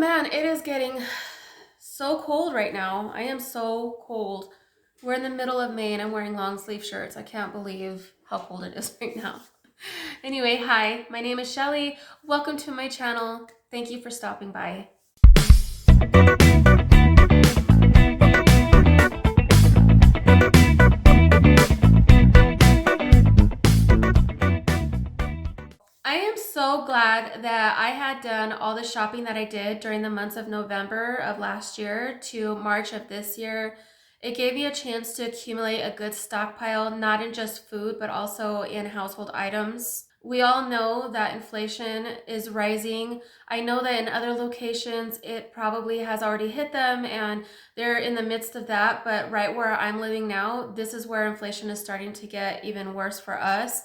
man, it is getting so cold right now. I am so cold. We're in the middle of May and I'm wearing long sleeve shirts. I can't believe how cold it is right now. Anyway, hi, my name is Shelly. Welcome to my channel. Thank you for stopping by. I am so glad that I had done all the shopping that I did during the months of November of last year to March of this year. It gave me a chance to accumulate a good stockpile, not in just food, but also in household items. We all know that inflation is rising. I know that in other locations, it probably has already hit them and they're in the midst of that. But right where I'm living now, this is where inflation is starting to get even worse for us.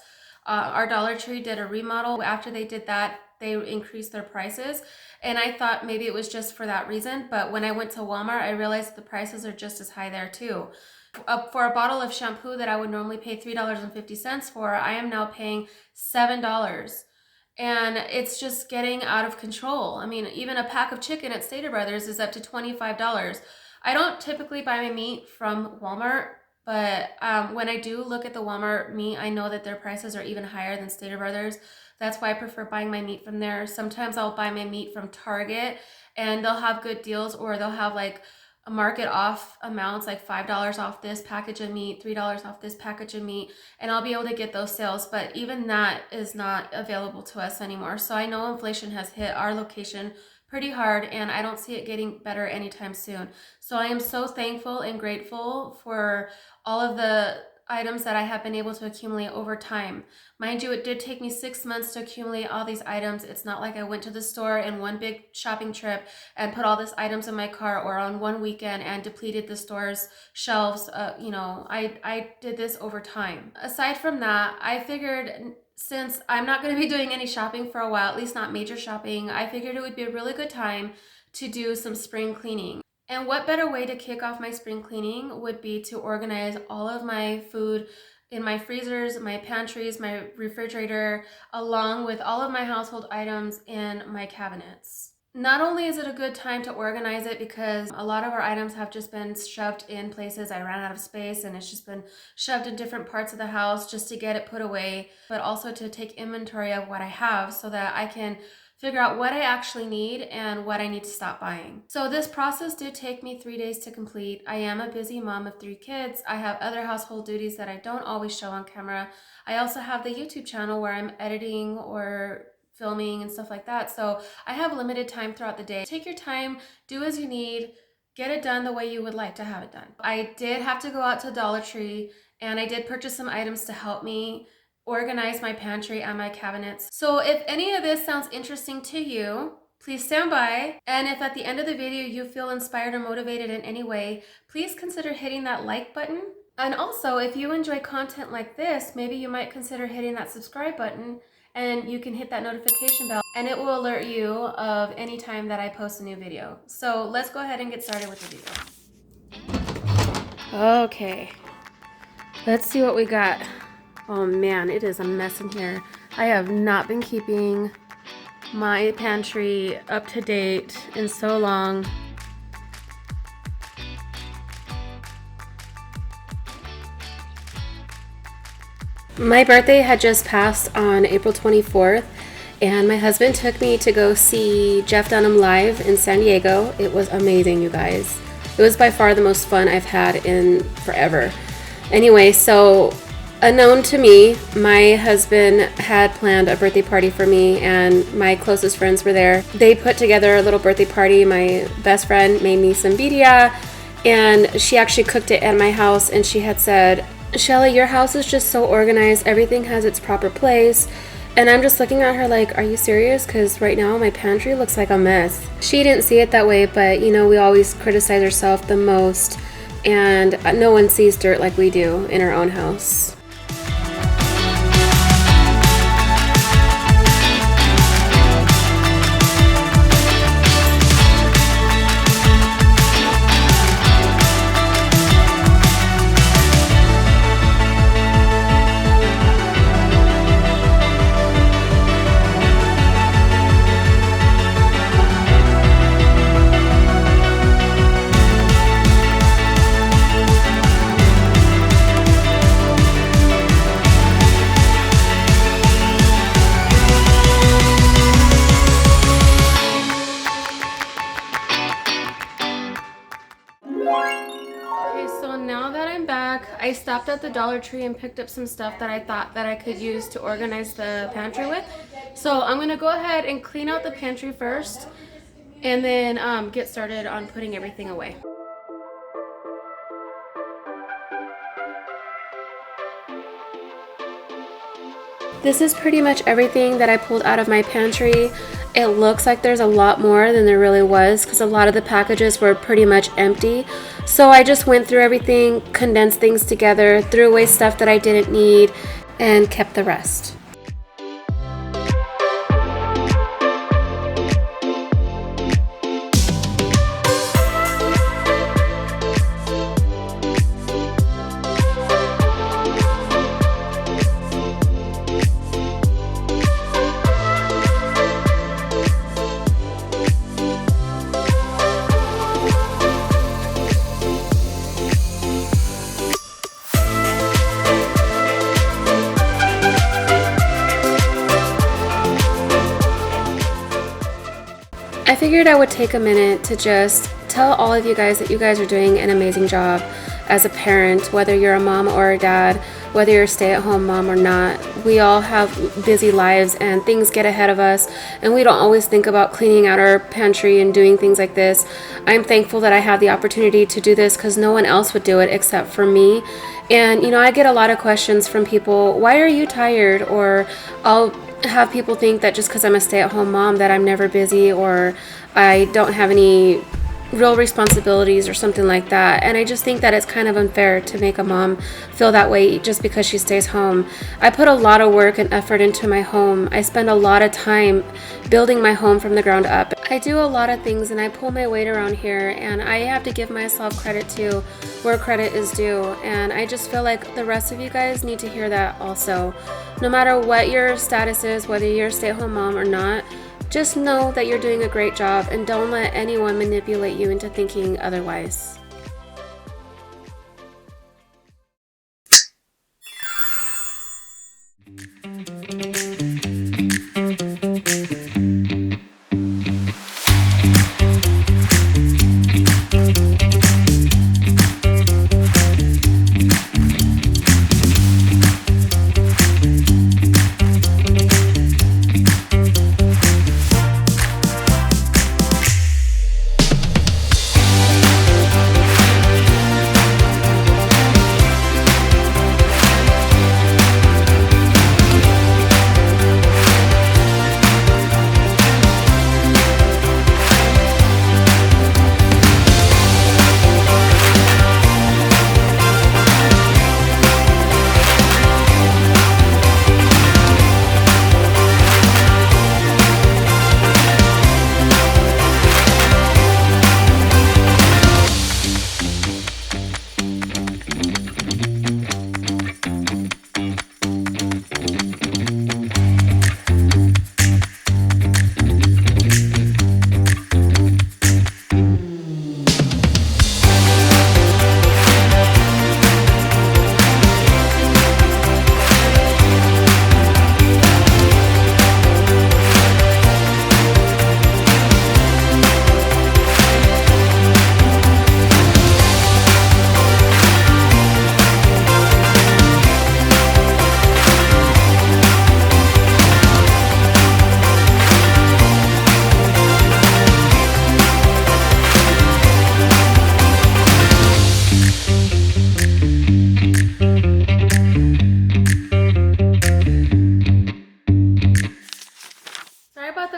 Our Dollar Tree did a remodel. After they did that, they increased their prices. And I thought maybe it was just for that reason. But when I went to Walmart, I realized the prices are just as high there too. For a bottle of shampoo that I would normally pay $3.50 for, I am now paying $7. And it's just getting out of control. I mean, even a pack of chicken at Stater Brothers is up to $25. I don't typically buy my meat from Walmart, but when I do look at the Walmart meat, I know that their prices are even higher than Stater Brothers. That's why I prefer buying my meat from there. Sometimes I'll buy my meat from Target and they'll have good deals, or they'll have like a market off amounts, like $5 off this package of meat, $3 off this package of meat, and I'll be able to get those sales. But even that is not available to us anymore. So I know inflation has hit our location pretty hard and I don't see it getting better anytime soon. So I am so thankful and grateful for all of the items that I have been able to accumulate over time. Mind you, it did take me 6 months to accumulate all these items. It's not like I went to the store in one big shopping trip and put all these items in my cart, or on one weekend and depleted the store's shelves. I did this over time. Aside from that, I figured since I'm not going to be doing any shopping for a while, at least not major shopping, I figured it would be a really good time to do some spring cleaning. And what better way to kick off my spring cleaning would be to organize all of my food in my freezers, my pantries, my refrigerator, along with all of my household items in my cabinets. Not only is it a good time to organize it because a lot of our items have just been shoved in places I ran out of space and it's just been shoved in different parts of the house just to get it put away, but also to take inventory of what I have so that I can figure out what I actually need and what I need to stop buying. So this process did take me 3 days to complete. I am a busy mom of 3 kids. I have other household duties that I don't always show on camera. I also have the YouTube channel where I'm editing or filming and stuff like that. So I have limited time throughout the day. Take your time, do as you need, get it done the way you would like to have it done. I did have to go out to Dollar Tree and I did purchase some items to help me organize my pantry and my cabinets. So if any of this sounds interesting to you, please stand by. And if at the end of the video you feel inspired or motivated in any way, please consider hitting that like button. And also, if you enjoy content like this, maybe you might consider hitting that subscribe button and you can hit that notification bell and it will alert you of any time that I post a new video. So let's go ahead and get started with the video. Okay, let's see what we got. Oh man, it is a mess in here. I have not been keeping my pantry up to date in so long. My birthday had just passed on April 24th, and my husband took me to go see Jeff Dunham live in San Diego. It was amazing, you guys. It was by far the most fun I've had in forever. Anyway, so unknown to me, my husband had planned a birthday party for me and my closest friends were there. They put together a little birthday party. My best friend made me some birria and she actually cooked it at my house, and she had said, "Shelly, your house is just so organized. Everything has its proper place." And I'm just looking at her like, are you serious? Because right now my pantry looks like a mess. She didn't see it that way, but you know, we always criticize ourselves the most, and no one sees dirt like we do in our own house. I stopped at the Dollar Tree and picked up some stuff that I thought that I could use to organize the pantry with. So I'm gonna go ahead and clean out the pantry first and then get started on putting everything away. This is pretty much everything that I pulled out of my pantry. It looks like there's a lot more than there really was because a lot of the packages were pretty much empty. So I just went through everything, condensed things together, threw away stuff that I didn't need, and kept the rest. I figured I would take a minute to just tell all of you guys that you guys are doing an amazing job as a parent, whether you're a mom or a dad, whether you're a stay-at-home mom or not. We all have busy lives and things get ahead of us, and we don't always think about cleaning out our pantry and doing things like this. I'm thankful that I have the opportunity to do this because no one else would do it except for me. And you know, I get a lot of questions from people, why are you tired? Or I'll have people think that just because I'm a stay-at-home mom that I'm never busy or I don't have any real responsibilities or something like that. And I just think that it's kind of unfair to make a mom feel that way just because she stays home. I put a lot of work and effort into my home. I spend a lot of time building my home from the ground up. I do a lot of things and I pull my weight around here, and I have to give myself credit to where credit is due. And I just feel like the rest of you guys need to hear that also. No matter what your status is, whether you're a stay-at-home mom or not, just know that you're doing a great job and don't let anyone manipulate you into thinking otherwise.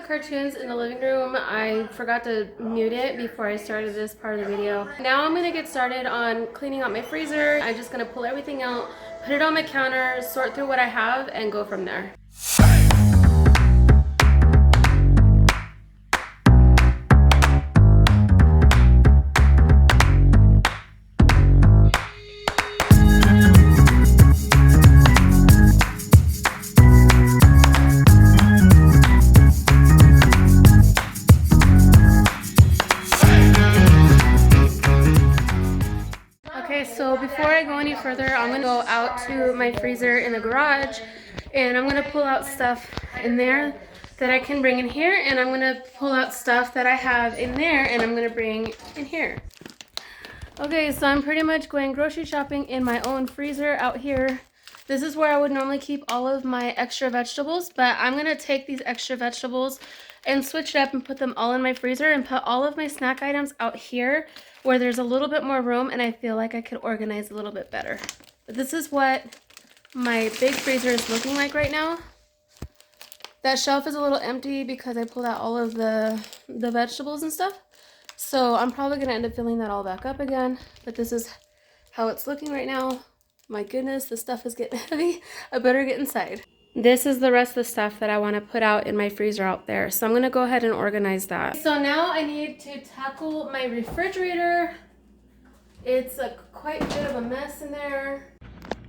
Cartoons in the living room. I forgot to mute it before I started this part of the video. Now I'm gonna get started on cleaning out my freezer. I'm just gonna pull everything out, put it on my counter, sort through what I have, and go from there. So before I go any further, I'm going to go out to my freezer in the garage and I'm going to pull out stuff in there that I can bring in here, and I'm going to pull out stuff that I have in there and I'm going to bring in here. Okay, so I'm pretty much going grocery shopping in my own freezer out here. This is where I would normally keep all of my extra vegetables, but I'm gonna take these extra vegetables and switch it up and put them all in my freezer and put all of my snack items out here where there's a little bit more room and I feel like I could organize a little bit better. But this is what my big freezer is looking like right now. That shelf is a little empty because I pulled out all of the vegetables and stuff. So I'm probably going to end up filling that all back up again. But this is how it's looking right now. My goodness, this stuff is getting heavy. I better get inside. This is the rest of the stuff that I want to put out in my freezer out there. So I'm going to go ahead and organize that. So now I need to tackle my refrigerator. It's quite a bit of a mess in there.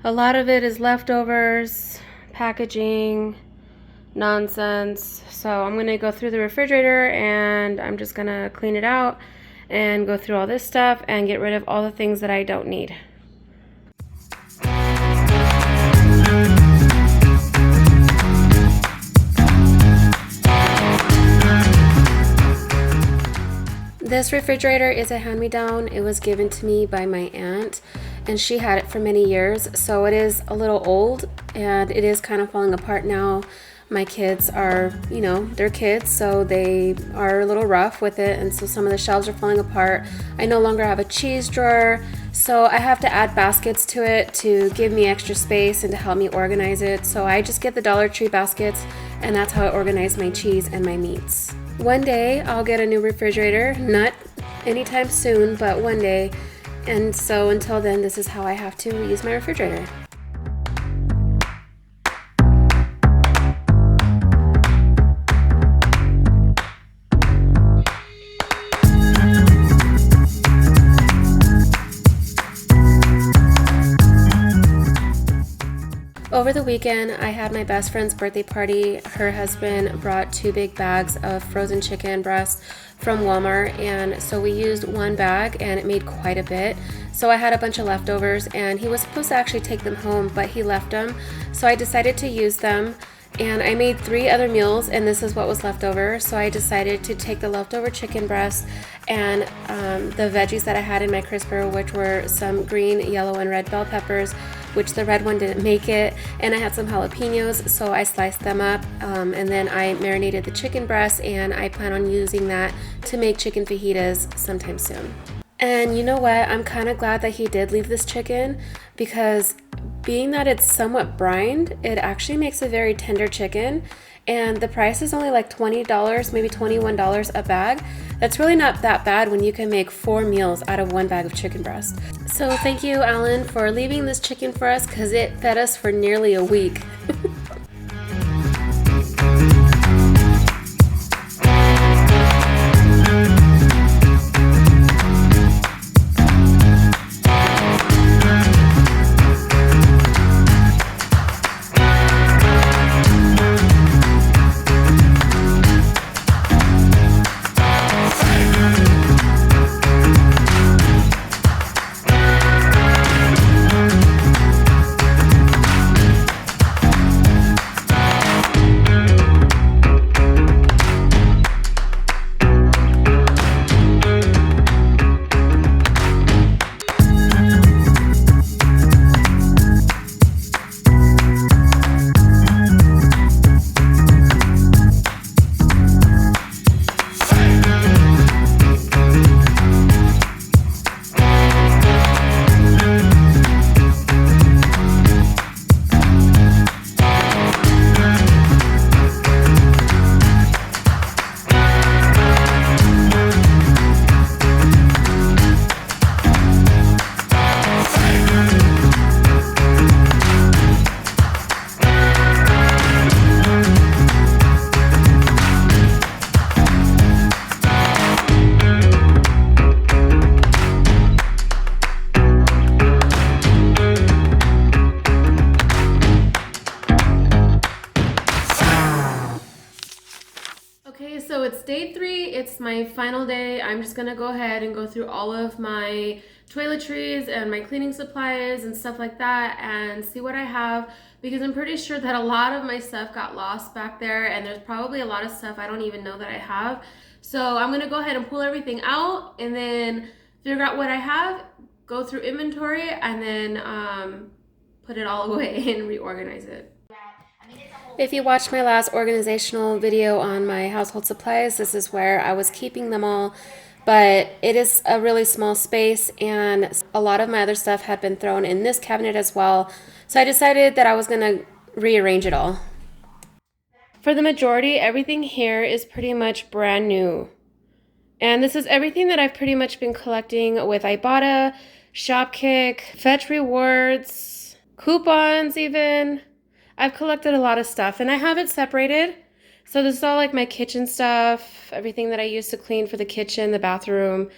A lot of it is leftovers, packaging, nonsense. So I'm gonna go through the refrigerator and I'm just gonna clean it out and go through all this stuff and get rid of all the things that I don't need. This refrigerator is a hand-me-down. It was given to me by my aunt and she had it for many years, so it is a little old and it is kind of falling apart now. My kids are, you know, they're kids, so they are a little rough with it, and so some of the shelves are falling apart. I no longer have a cheese drawer, so I have to add baskets to it to give me extra space and to help me organize it. So I just get the Dollar Tree baskets, and that's how I organize my cheese and my meats. One day I'll get a new refrigerator, not anytime soon, but one day. And so until then, this is how I have to use my refrigerator. Over the weekend, I had my best friend's birthday party. Her husband brought 2 big bags of frozen chicken breasts from Walmart, and so we used one bag and it made quite a bit. So I had a bunch of leftovers and he was supposed to actually take them home, but he left them. So I decided to use them. And I made 3 other meals and this is what was left over. So I decided to take the leftover chicken breast and the veggies that I had in my crisper, which were some green, yellow, and red bell peppers, which the red one didn't make it. And I had some jalapenos, so I sliced them up and then I marinated the chicken breast, and I plan on using that to make chicken fajitas sometime soon. And you know what? I'm kind of glad that he did leave this chicken, because being that it's somewhat brined, it actually makes a very tender chicken, and the price is only like $20, maybe $21 a bag. That's really not that bad when you can make 4 meals out of 1 bag of chicken breast. So thank you, Alan, for leaving this chicken for us, because it fed us for nearly a week. Okay, so it's day 3. It's my final day. I'm just gonna go ahead and go through all of my toiletries and my cleaning supplies and stuff like that and see what I have, because I'm pretty sure that a lot of my stuff got lost back there, and there's probably a lot of stuff I don't even know that I have. So I'm gonna go ahead and pull everything out and then figure out what I have, go through inventory, and then put it all away and reorganize it. If you watched my last organizational video on my household supplies, this is where I was keeping them all. But it is a really small space, and a lot of my other stuff had been thrown in this cabinet as well. So I decided that I was going to rearrange it all. For the majority, everything here is pretty much brand new. And this is everything that I've pretty much been collecting with Ibotta, Shopkick, Fetch Rewards, coupons even. I've collected a lot of stuff, and I have it separated. So this is all like my kitchen stuff, everything that I use to clean for the kitchen, the bathroom.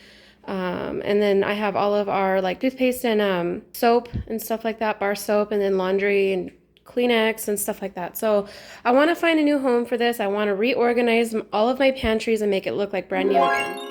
And then I have all of our like toothpaste and soap and stuff like that, bar soap, and then laundry and Kleenex and stuff like that. So I want to find a new home for this. I want to reorganize all of my pantries and make it look like brand new again.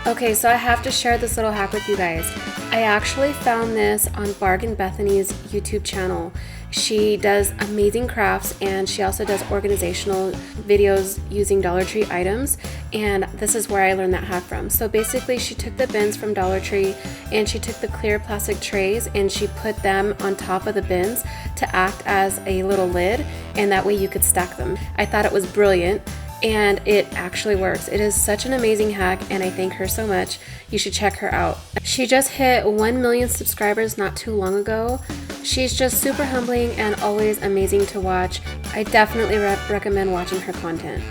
Okay, so I have to share this little hack with you guys. I actually found this on Bargain Bethany's YouTube channel. She does amazing crafts, and she also does organizational videos using Dollar Tree items, and this is where I learned that hack from. So basically she took the bins from Dollar Tree and she took the clear plastic trays and she put them on top of the bins to act as a little lid, and that way you could stack them. I thought it was brilliant. and it actually works. It is such an amazing hack, and I thank her so much. You should check her out. She just hit 1 million subscribers not too long ago. She's just super humbling and always amazing to watch. I definitely recommend watching her content.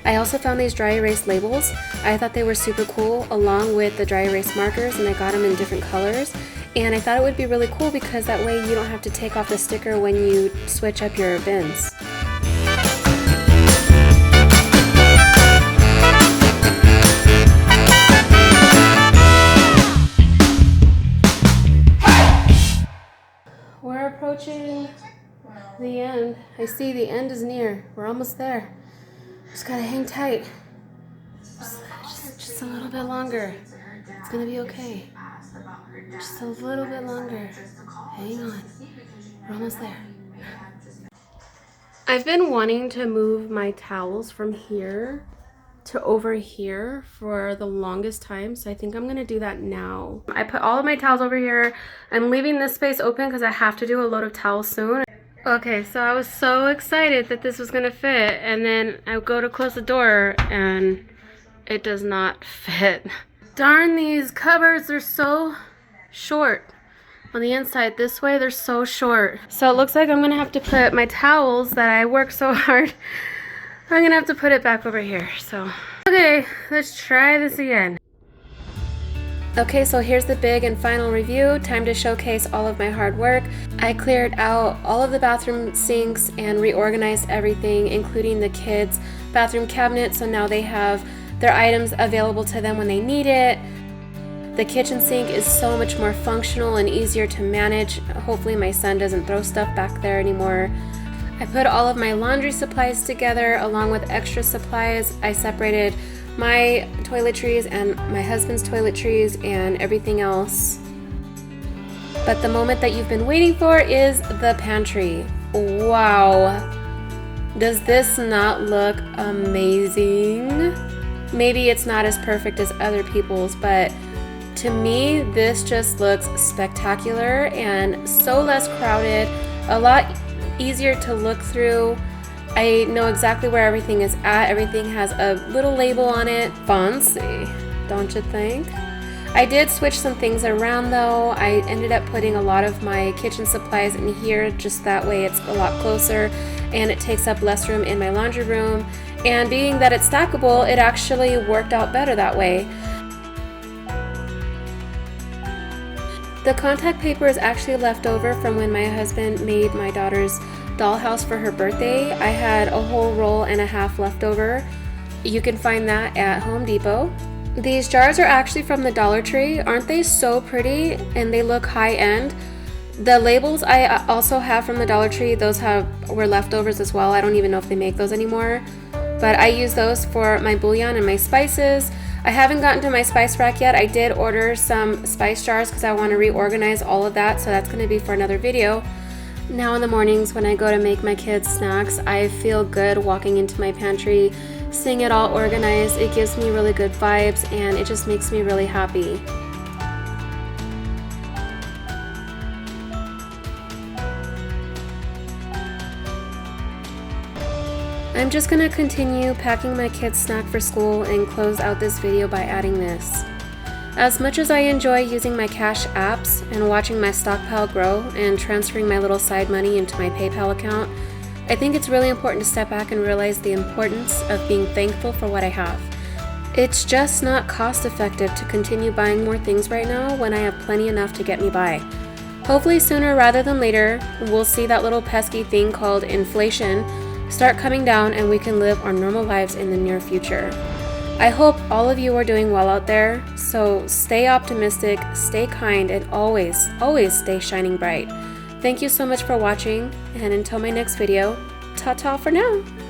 I also found these dry erase labels. I thought they were super cool, along with the dry erase markers, and I got them in different colors. And I thought it would be really cool because that way you don't have to take off the sticker when you switch up your bins. We're approaching the end. I see the end is near. We're almost there. Just gotta hang tight. Just a little bit longer. It's gonna be okay. Just a little bit longer. Hang on. We're almost there. I've been wanting to move my towels from here to over here for the longest time, so I think I'm gonna do that now. I put all of my towels over here. I'm leaving this space open because I have to do a load of towels soon. Okay, so I was so excited that this was gonna fit, and then I go to close the door and it does not fit. Darn, these cupboards are so short. On the inside this way, they're so short. So it looks like I'm gonna have to put my towels that I worked so hard, I'm gonna have to put it back over here. So, okay, let's try this again. Okay, so here's the big and final review. Time to showcase all of my hard work. I cleared out all of the bathroom sinks and reorganized everything, including the kids' bathroom cabinet, so now they have their items available to them when they need it. The kitchen sink is so much more functional and easier to manage. Hopefully my son doesn't throw stuff back there anymore. I put all of my laundry supplies together along with extra supplies. I separated my toiletries and my husband's toiletries and everything else. But the moment that you've been waiting for is the pantry. Wow. Does this not look amazing? Maybe it's not as perfect as other people's, but to me, this just looks spectacular and so less crowded, a lot easier to look through. I know exactly where everything is at. Everything has a little label on it. Fancy, don't you think? I did switch some things around though. I ended up putting a lot of my kitchen supplies in here, just that way it's a lot closer and it takes up less room in my laundry room. And being that it's stackable, it actually worked out better that way. The contact paper is actually left over from when my husband made my daughter's dollhouse for her birthday. I had a whole roll and a half left over. You can find that at Home Depot. These jars are actually from the Dollar Tree. Aren't they so pretty? And they look high end. The labels I also have from the Dollar Tree, those were leftovers as well. I don't even know if they make those anymore. But I use those for my bouillon and my spices. I haven't gotten to my spice rack yet. I did order some spice jars because I want to reorganize all of that, so that's going to be for another video. Now in the mornings when I go to make my kids snacks, I feel good walking into my pantry, seeing it all organized. It gives me really good vibes and it just makes me really happy. I'm just gonna continue packing my kids' snack for school and close out this video by adding this. As much as I enjoy using my cash apps and watching my stockpile grow and transferring my little side money into my PayPal account, I think it's really important to step back and realize the importance of being thankful for what I have. It's just not cost effective to continue buying more things right now when I have plenty enough to get me by. Hopefully sooner rather than later, we'll see that little pesky thing called inflation start coming down and we can live our normal lives in the near future. I hope all of you are doing well out there, so stay optimistic, stay kind, and always, always stay shining bright. Thank you so much for watching, and until my next video, ta-ta for now!